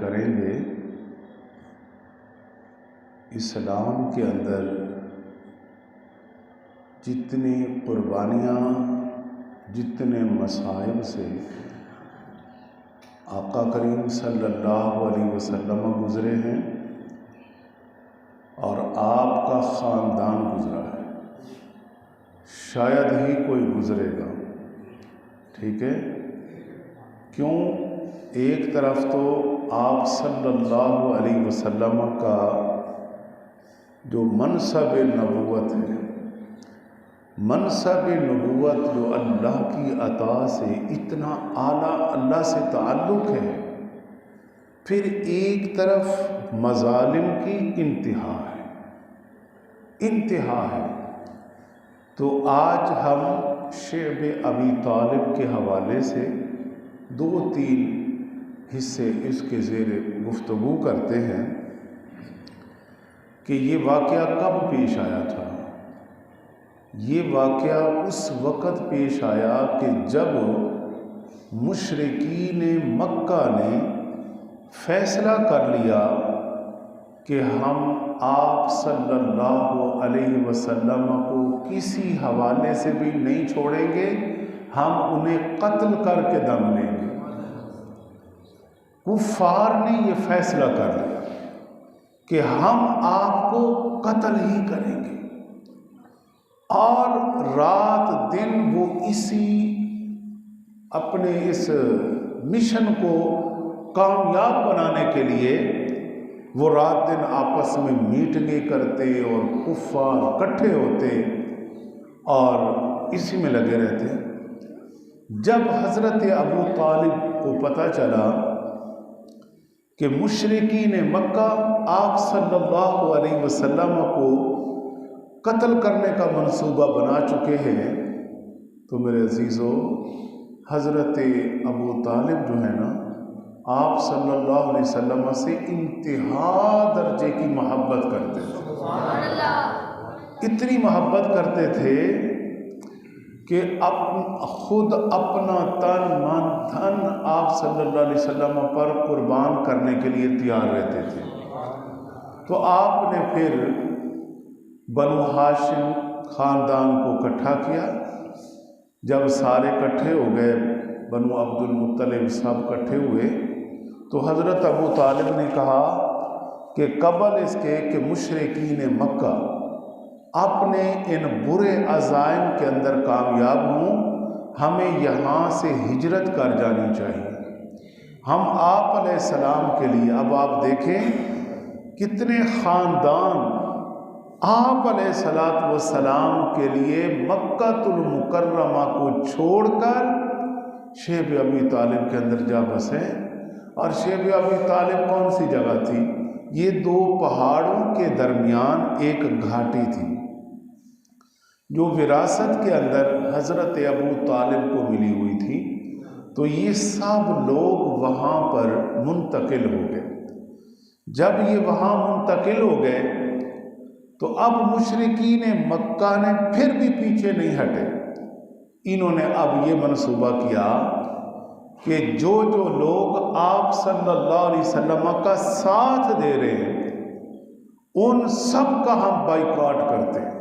کریں گے، اسلام کے اندر جتنی قربانیاں، جتنے مصائب سے آقا کریم صلی اللہ علیہ وسلم گزرے ہیں اور آپ کا خاندان گزرا ہے، شاید ہی کوئی گزرے گا۔ ٹھیک ہے؟ کیوں؟ ایک طرف تو آپ صلی اللہ علیہ وسلم کا جو منصب نبوت ہے، منصب نبوت جو اللہ کی عطا سے اتنا اعلیٰ اللہ سے تعلق ہے، پھر ایک طرف مظالم کی انتہا ہے۔ تو آج ہم شعب ابی طالب کے حوالے سے 2-3 حصے اس کے زیر گفتگو کرتے ہیں کہ یہ واقعہ کب پیش آیا تھا۔ یہ واقعہ اس وقت پیش آیا کہ جب مشرکین مکہ نے فیصلہ کر لیا کہ ہم آپ صلی اللہ علیہ وسلم کو کسی حوالے سے بھی نہیں چھوڑیں گے، ہم انہیں قتل کر کے دم لیں گے۔ کفار نے یہ فیصلہ کر لیا کہ ہم آپ کو قتل ہی کریں گے، اور رات دن وہ اسی اپنے اس مشن کو کامیاب بنانے کے لیے وہ رات دن آپس میں میٹنگیں کرتے اور کفار اکٹھے ہوتے اور اسی میں لگے رہتے۔ جب حضرت ابو طالب کو پتہ چلا کہ مشرکین مکہ آپ صلی اللہ علیہ وسلم کو قتل کرنے کا منصوبہ بنا چکے ہیں، تو میرے عزیزو، حضرت ابو طالب جو ہے نا، آپ صلی اللہ علیہ وسلم سے انتہا درجے کی محبت کرتے تھے۔ اتنی محبت کرتے تھے کہ خود اپنا تن من دھن آپ صلی اللہ علیہ وسلم پر قربان کرنے کے لیے تیار رہتے تھے۔ تو آپ نے پھر بنو ہاشم خاندان کو اکٹھا کیا۔ جب سارے اکٹھے ہو گئے، بنو عبد المطلب سب اکٹھے ہوئے، تو حضرت ابو طالب نے کہا کہ قبل اس کے کہ مشرکین مکہ اپنے ان برے عزائم کے اندر کامیاب ہوں، ہمیں یہاں سے ہجرت کر جانی چاہیے۔ ہم آپ علیہ السلام کے لیے، اب آپ دیکھیں کتنے خاندان آپ علیہ السلام کے لیے مکہ المکرمہ کو چھوڑ کر شعب ابی طالب کے اندر جا بسے۔ اور شعب ابی طالب کون سی جگہ تھی؟ یہ 2 پہاڑوں کے درمیان ایک گھاٹی تھی جو وراثت کے اندر حضرت ابو طالب کو ملی ہوئی تھی۔ تو یہ سب لوگ وہاں پر منتقل ہو گئے۔ جب یہ وہاں منتقل ہو گئے تو اب مشرکین مکہ نے پھر بھی پیچھے نہیں ہٹے۔ انہوں نے اب یہ منصوبہ کیا کہ جو لوگ آپ صلی اللہ علیہ وسلم کا ساتھ دے رہے ہیں، ان سب کا ہم بائیکاٹ کرتے ہیں۔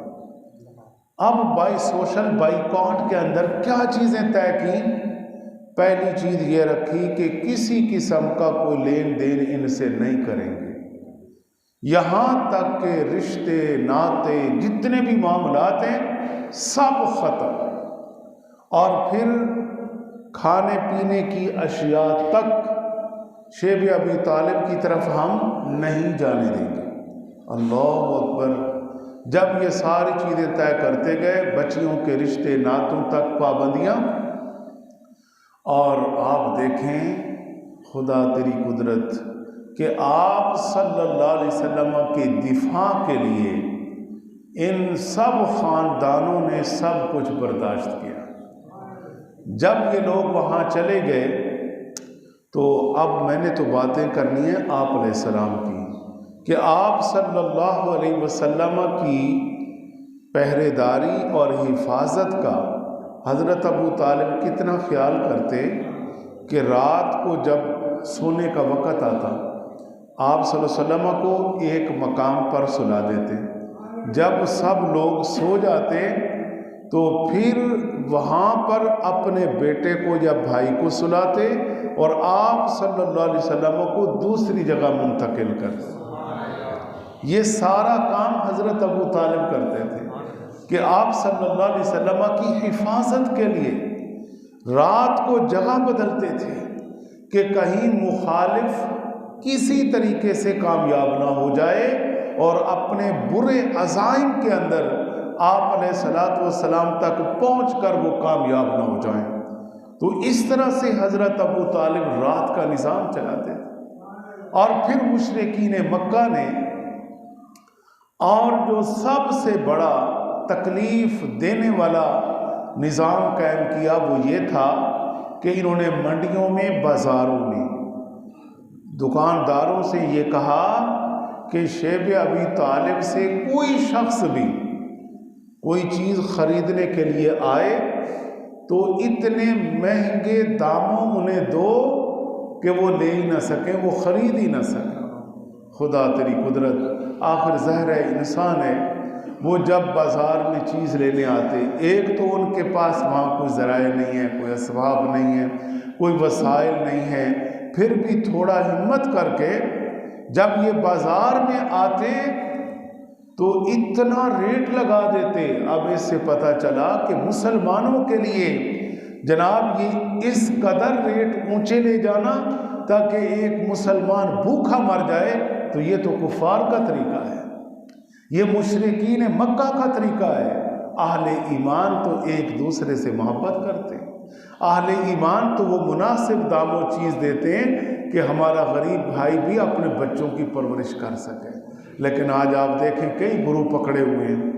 اب سوشل بائیکاٹ کے اندر کیا چیزیں طے کی؟ پہلی چیز یہ رکھی کہ کسی قسم کا کوئی لین دین ان سے نہیں کریں گے، یہاں تک کہ رشتے ناتے جتنے بھی معاملات ہیں سب ختم، اور پھر کھانے پینے کی اشیاء تک شعب ابی طالب کی طرف ہم نہیں جانے دیں گے۔ اللہ اکبر! جب یہ ساری چیزیں طے کرتے گئے، بچیوں کے رشتے ناتوں تک پابندیاں، اور آپ دیکھیں خدا تیری قدرت کہ آپ صلی اللہ علیہ وسلم کے دفاع کے لیے ان سب خاندانوں نے سب کچھ برداشت کیا۔ جب یہ لوگ وہاں چلے گئے تو اب میں نے تو باتیں کرنی ہیں آپ علیہ السلام کی، کہ آپ صلی اللہ علیہ وسلم کی پہرے داری اور حفاظت کا حضرت ابو طالب کتنا خیال کرتے کہ رات کو جب سونے کا وقت آتا آپ صلی اللہ علیہ وسلم کو ایک مقام پر سلا دیتے، جب سب لوگ سو جاتے تو پھر وہاں پر اپنے بیٹے کو یا بھائی کو سلاتے اور آپ صلی اللہ علیہ وسلم کو دوسری جگہ منتقل کرتے۔ یہ سارا کام حضرت ابو طالب کرتے تھے کہ آپ صلی اللہ علیہ وسلم کی حفاظت کے لیے رات کو جگہ بدلتے تھے کہ کہیں مخالف کسی طریقے سے کامیاب نہ ہو جائے اور اپنے برے عزائم کے اندر آپ علیہ الصلوۃ والسلام تک پہنچ کر وہ کامیاب نہ ہو جائیں۔ تو اس طرح سے حضرت ابو طالب رات کا نظام چلاتے تھے۔ اور پھر مشرکین مکہ نے اور جو سب سے بڑا تکلیف دینے والا نظام قائم کیا وہ یہ تھا کہ انہوں نے منڈیوں میں، بازاروں میں دکانداروں سے یہ کہا کہ شیب ابی طالب سے کوئی شخص بھی کوئی چیز خریدنے کے لیے آئے تو اتنے مہنگے داموں انہیں دو کہ وہ لے ہی نہ سکیں، وہ خرید ہی نہ سکیں۔ خدا تیری قدرت، آخر ظاہر ہے انسان ہے، وہ جب بازار میں چیز لینے آتے، ایک تو ان کے پاس وہاں کوئی ذرائع نہیں ہے، کوئی اسباب نہیں ہے، کوئی وسائل نہیں ہے، پھر بھی تھوڑا ہمت کر کے جب یہ بازار میں آتے تو اتنا ریٹ لگا دیتے۔ اب اس سے پتہ چلا کہ مسلمانوں کے لیے جناب یہ اس قدر ریٹ اونچے لے جانا تاکہ ایک مسلمان بھوکا مر جائے، تو یہ تو کفار کا طریقہ ہے، یہ مشرکین مکہ کا طریقہ ہے۔ اہل ایمان تو ایک دوسرے سے محبت کرتے ہیں، اہل ایمان تو وہ مناسب دام و چیز دیتے ہیں کہ ہمارا غریب بھائی بھی اپنے بچوں کی پرورش کر سکے۔ لیکن آج آپ دیکھیں کئی گروہ پکڑے ہوئے ہیں،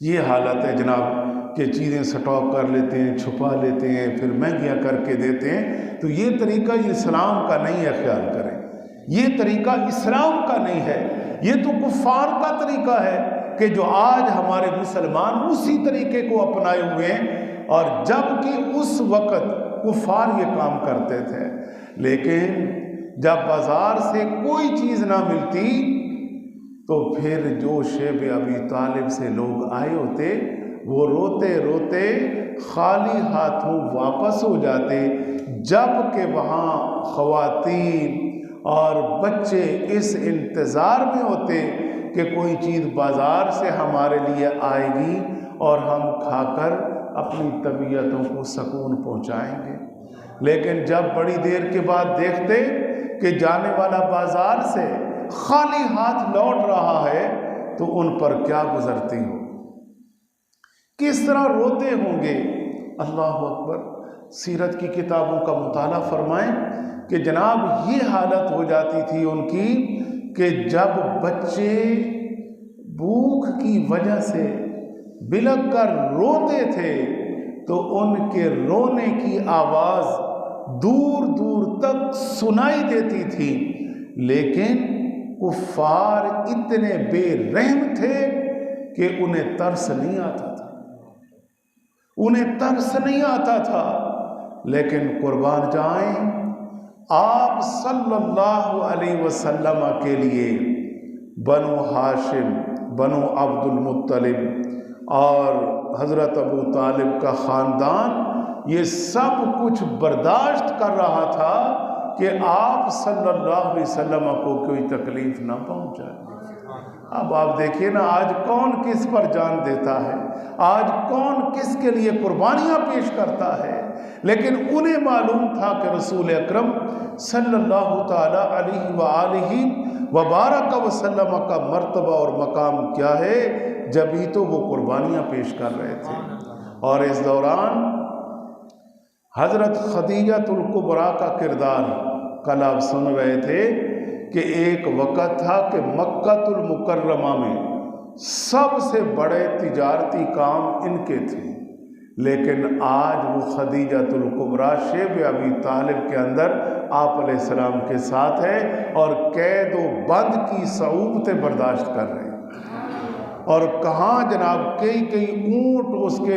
یہ حالت ہے جناب کہ چیزیں سٹاک کر لیتے ہیں، چھپا لیتے ہیں، پھر مہنگیاں کر کے دیتے ہیں۔ تو یہ طریقہ اسلام کا نہیں ہے، خیال کریں، یہ طریقہ اسلام کا نہیں ہے، یہ تو کفار کا طریقہ ہے کہ جو آج ہمارے مسلمان اسی طریقے کو اپنائے ہوئے ہیں، اور جبکہ اس وقت کفار یہ کام کرتے تھے۔ لیکن جب بازار سے کوئی چیز نہ ملتی تو پھر جو شیب ابی طالب سے لوگ آئے ہوتے وہ روتے روتے خالی ہاتھوں واپس ہو جاتے، جبکہ وہاں خواتین اور بچے اس انتظار میں ہوتے کہ کوئی چیز بازار سے ہمارے لیے آئے گی اور ہم کھا کر اپنی طبیعتوں کو سکون پہنچائیں گے۔ لیکن جب بڑی دیر کے بعد دیکھتے کہ جانے والا بازار سے خالی ہاتھ لوٹ رہا ہے تو ان پر کیا گزرتی ہو، کس طرح روتے ہوں گے۔ اللہ اکبر، سیرت کی کتابوں کا مطالعہ فرمائیں کہ جناب یہ حالت ہو جاتی تھی ان کی کہ جب بچے بھوک کی وجہ سے بلک کر روتے تھے تو ان کے رونے کی آواز دور دور تک سنائی دیتی تھی، لیکن کفار اتنے بے رحم تھے کہ انہیں ترس نہیں آتا تھا، انہیں ترس نہیں آتا تھا۔ لیکن قربان جائیں، آپ صلی اللہ علیہ وسلم کے لیے بنو ہاشم، بنو عبد المطلب اور حضرت ابو طالب کا خاندان یہ سب کچھ برداشت کر رہا تھا کہ آپ صلی اللہ علیہ وسلم کو کوئی تکلیف نہ پہنچائے۔ اب آپ دیکھیے نا، آج کون کس پر جان دیتا ہے، آج کون کس کے لیے قربانیاں پیش کرتا ہے، لیکن انہیں معلوم تھا کہ رسول اکرم صلی اللہ تعالی علیہ وآلہ وبارک وسلم کا مرتبہ اور مقام کیا ہے، جبھی تو وہ قربانیاں پیش کر رہے تھے۔ اور اس دوران حضرت خدیجہ الکبریٰ کا کردار کل آپ سن رہے تھے کہ ایک وقت تھا کہ مکہ المکرمہ میں سب سے بڑے تجارتی کام ان کے تھے، لیکن آج وہ خدیجہ الکبریٰ شیب ابی طالب کے اندر آپ علیہ السلام کے ساتھ ہے اور قید و بند کی صعوبتیں برداشت کر رہے ہیں۔ اور کہاں جناب کئی اونٹ اس کے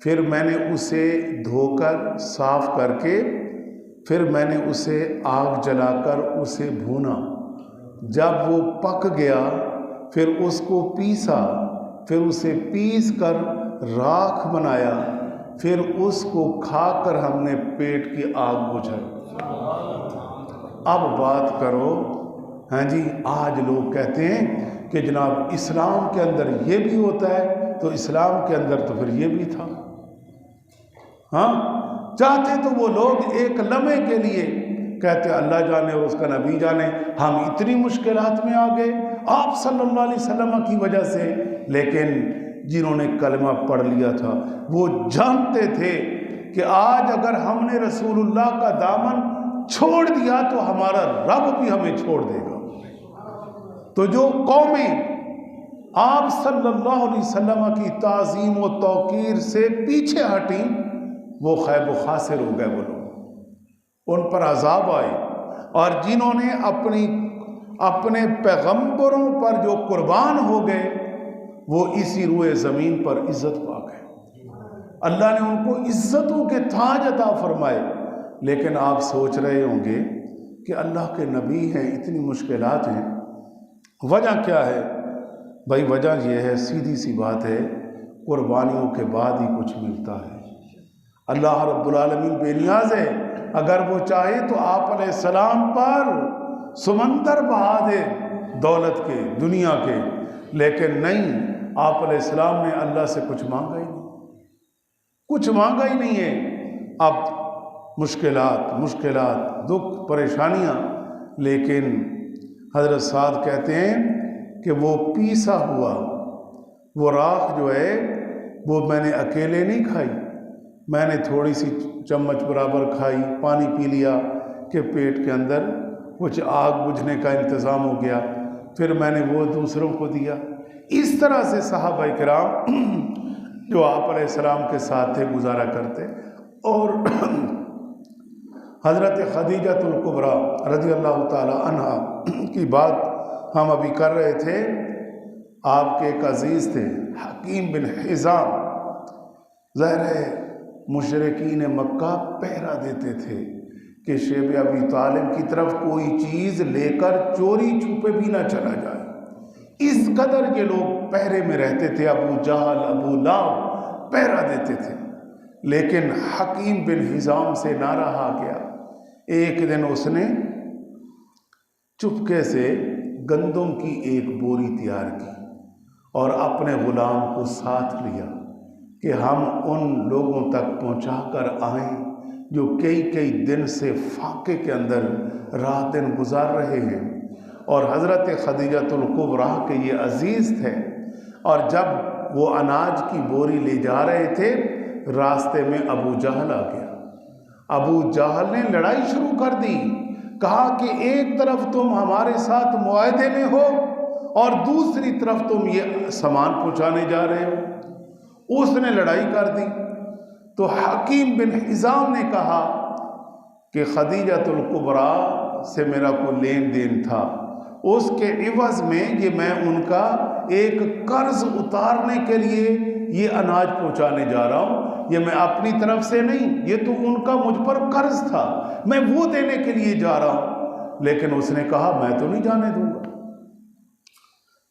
پھر میں نے اسے دھو کر صاف کر کے پھر میں نے اسے آگ جلا کر اسے بھونا، جب وہ پک گیا پھر اس کو پیسا، پھر اسے پیس کر راکھ بنایا، پھر اس کو کھا کر ہم نے پیٹ کی آگ بجھائی۔ اب بات کرو، ہاں جی، آج لوگ کہتے ہیں کہ جناب اسلام کے اندر یہ بھی ہوتا ہے، تو اسلام کے اندر تو پھر یہ بھی تھا۔ ہاں، چاہتے تو وہ لوگ ایک لمحے کے لیے کہتے اللہ جانے اور اس کا نبی جانے ہم اتنی مشکلات میں آ گئے آپ صلی اللہ علیہ وسلم کی وجہ سے، لیکن جنہوں نے کلمہ پڑھ لیا تھا وہ جانتے تھے کہ آج اگر ہم نے رسول اللہ کا دامن چھوڑ دیا تو ہمارا رب بھی ہمیں چھوڑ دے گا۔ تو جو قومیں آپ صلی اللہ علیہ وسلم کی تعظیم و توقیر سے پیچھے ہٹیں وہ خیب و خاسر ہو گئے، وہ لوگ، ان پر عذاب آئے۔ اور جنہوں نے اپنے پیغمبروں پر جو قربان ہو گئے وہ اسی روئے زمین پر عزت پا گئے، اللہ نے ان کو عزتوں کے تاج عطا فرمائے۔ لیکن آپ سوچ رہے ہوں گے کہ اللہ کے نبی ہیں، اتنی مشکلات ہیں، وجہ کیا ہے؟ بھائی وجہ یہ ہے، سیدھی سی بات ہے، قربانیوں کے بعد ہی کچھ ملتا ہے۔ اللہ رب العالمین بے نیاز ہے، اگر وہ چاہے تو آپ علیہ السلام پر سمندر بہا دے دولت کے، دنیا کے، لیکن نہیں، آپ علیہ السلام نے اللہ سے کچھ مانگا ہی نہیں، کچھ مانگا ہی نہیں ہے۔ اب مشکلات، دکھ، پریشانیاں، لیکن حضرت سعد کہتے ہیں کہ وہ پیسا ہوا وہ راکھ جو ہے وہ میں نے اکیلے نہیں کھائی، میں نے تھوڑی سی چمچ برابر کھائی، پانی پی لیا کہ پیٹ کے اندر کچھ آگ بجھنے کا انتظام ہو گیا، پھر میں نے وہ دوسروں کو دیا۔ اس طرح سے صحابہ کرام جو آپ علیہ السلام کے ساتھ تھے گزارا کرتے۔ اور حضرت خدیجہ الکبریٰ رضی اللہ تعالی عنہ کی بات ہم ابھی کر رہے تھے، آپ کے ایک عزیز تھے حکیم بن حزام، ظاہر ہے مشرکین مکہ پہرا دیتے تھے کہ شیب ابی طالب کی طرف کوئی چیز لے کر چوری چھپے بھی نہ چلا جائے، اس قدر یہ لوگ پہرے میں رہتے تھے۔ ابو جہل، ابو لہب پہرا دیتے تھے، لیکن حکیم بن حزام سے نہ رہا گیا۔ ایک دن اس نے چپکے سے گندم کی ایک بوری تیار کی اور اپنے غلام کو ساتھ لیا کہ ہم ان لوگوں تک پہنچا کر آئیں جو کئی دن سے فاقے کے اندر رات دن گزار رہے ہیں۔ اور حضرت خدیجہ الکبریٰ کے یہ عزیز تھے، اور جب وہ اناج کی بوری لے جا رہے تھے راستے میں ابو جہل آ گیا۔ ابو جہل نے لڑائی شروع کر دی، کہا کہ ایک طرف تم ہمارے ساتھ معاہدے میں ہو اور دوسری طرف تم یہ سامان پہنچانے جا رہے ہو۔ اس نے لڑائی کر دی تو حکیم بن حزام نے کہا کہ خدیجہ الکبریٰ سے میرا کوئی لین دین تھا، اس کے عوض میں میں ان کا ایک قرض اتارنے کے لیے یہ اناج پہنچانے جا رہا ہوں، یہ میں اپنی طرف سے نہیں، یہ تو ان کا مجھ پر قرض تھا، میں وہ دینے کے لیے جا رہا ہوں۔ لیکن اس نے کہا میں تو نہیں جانے دوں گا۔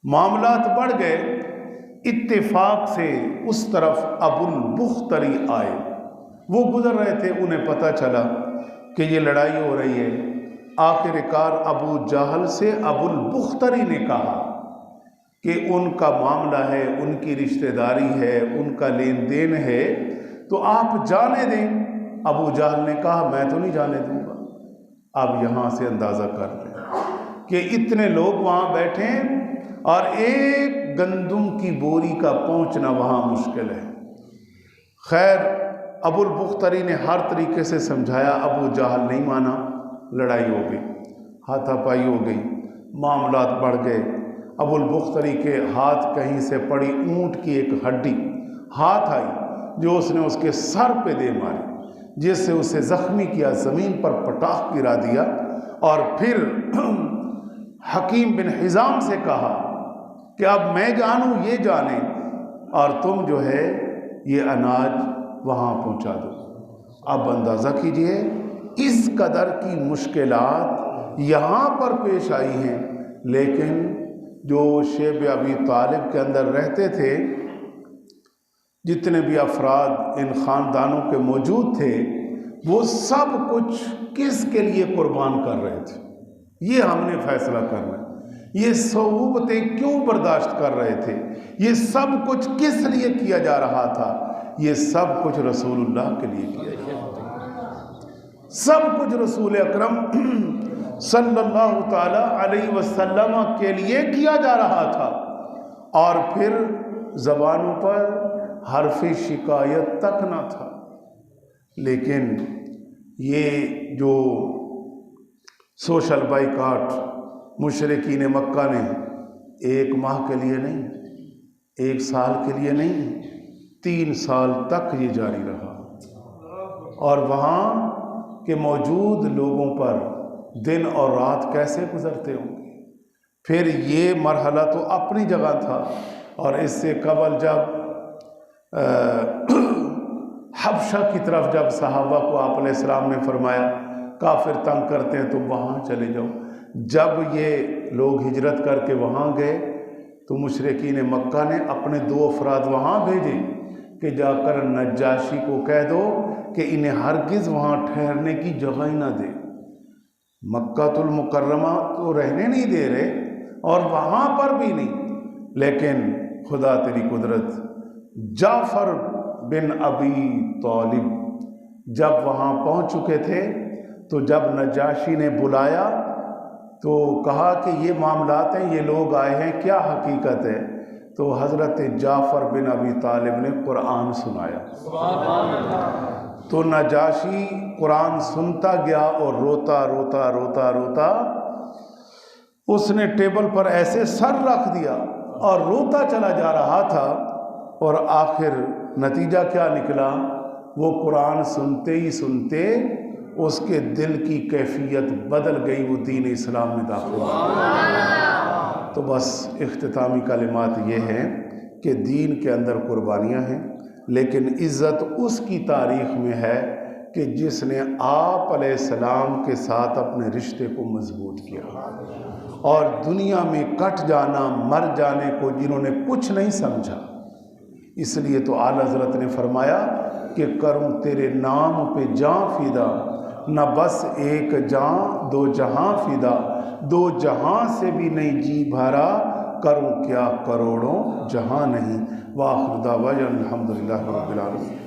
معاملات بڑھ گئے، اتفاق سے اس طرف ابو البختری آئے، وہ گزر رہے تھے، انہیں پتہ چلا کہ یہ لڑائی ہو رہی ہے۔ آخر کار ابو جہل سے ابو البختری نے کہا کہ ان کا معاملہ ہے، ان کی رشتہ داری ہے، ان کا لین دین ہے، تو آپ جانے دیں۔ ابو جہل نے کہا میں تو نہیں جانے دوں گا۔ اب یہاں سے اندازہ کر لیں کہ اتنے لوگ وہاں بیٹھے ہیں اور ایک گندم کی بوری کا پہنچنا وہاں مشکل ہے۔ خیر ابو البختری نے ہر طریقے سے سمجھایا، ابو جہل نہیں مانا، لڑائی ہو گئی، ہاتھا پائی ہو گئی، معاملات بڑھ گئے۔ ابو البختری کے ہاتھ کہیں سے پڑی اونٹ کی ایک ہڈی ہاتھ آئی جو اس نے اس کے سر پہ دے ماری، جس سے اسے زخمی کیا، زمین پر پٹاخ گرا دیا، اور پھر حکیم بن حزام سے کہا کہ اب میں جانوں یہ جانے، اور تم جو ہے یہ اناج وہاں پہنچا دو۔ اب اندازہ کیجئے اس قدر کی مشکلات یہاں پر پیش آئی ہیں، لیکن جو شیب ابی طالب کے اندر رہتے تھے، جتنے بھی افراد ان خاندانوں کے موجود تھے، وہ سب کچھ کس کے لیے قربان کر رہے تھے؟ یہ ہم نے فیصلہ کرنا ہے۔ یہ صعوبتیں کیوں برداشت کر رہے تھے؟ یہ سب کچھ کس لیے کیا جا رہا تھا؟ یہ سب کچھ رسول اللہ کے لیے کیا جا رہا تھا۔ سب کچھ رسول اکرم صلی اللہ تعالی علیہ وسلم کے لیے کیا جا رہا تھا، اور پھر زبانوں پر حرف شکایت تک نہ تھا۔ لیکن یہ جو سوشل بائیکاٹ مشرکین مکہ نے 1 ماہ کے لیے نہیں، 1 سال کے لیے نہیں، 3 سال تک یہ جاری رہا، اور وہاں کے موجود لوگوں پر دن اور رات کیسے گزرتے ہوں گے۔ پھر یہ مرحلہ تو اپنی جگہ تھا، اور اس سے قبل جب حبشہ کی طرف جب صحابہ کو آپ علیہ السلام نے فرمایا کافر تنگ کرتے ہیں تو وہاں چلے جاؤ، جب یہ لوگ ہجرت کر کے وہاں گئے تو مشرکین مکہ نے اپنے 2 افراد وہاں بھیجے کہ جا کر نجاشی کو کہہ دو کہ انہیں ہرگز وہاں ٹھہرنے کی جگہ ہی نہ دے۔ مکہ المکرمہ تو رہنے نہیں دے رہے، اور وہاں پر بھی نہیں، لیکن خدا تیری قدرت، جعفر بن ابی طالب جب وہاں پہنچ چکے تھے تو جب نجاشی نے بلایا تو کہا کہ یہ معاملات ہیں، یہ لوگ آئے ہیں، کیا حقیقت ہے؟ تو حضرت جعفر بن ابی طالب نے قرآن سنایا۔ تو نجاشی قرآن سنتا گیا اور روتا روتا روتا روتا اس نے ٹیبل پر ایسے سر رکھ دیا اور روتا چلا جا رہا تھا، اور آخر نتیجہ کیا نکلا؟ وہ قرآن سنتے ہی سنتے اس کے دل کی کیفیت بدل گئی، وہ دین اسلام میں داخل ہو گیا۔ تو بس اختتامی کلمات یہ ہیں کہ دین کے اندر قربانیاں ہیں، لیکن عزت اس کی تاریخ میں ہے کہ جس نے آپ علیہ السلام کے ساتھ اپنے رشتے کو مضبوط کیا، اور دنیا میں کٹ جانا، مر جانے کو جنہوں نے کچھ نہیں سمجھا۔ اس لیے تو اعلیٰ حضرت نے فرمایا کہ کروں تیرے نام پہ جاں فدا، نہ بس 1 جاں 2 جہاں فدا، 2 جہاں سے بھی نہیں جی بھرا، کروں کیا کروڑوں جہاں نہیں۔ وآخر دعوانا الحمدللہ رب العالمین۔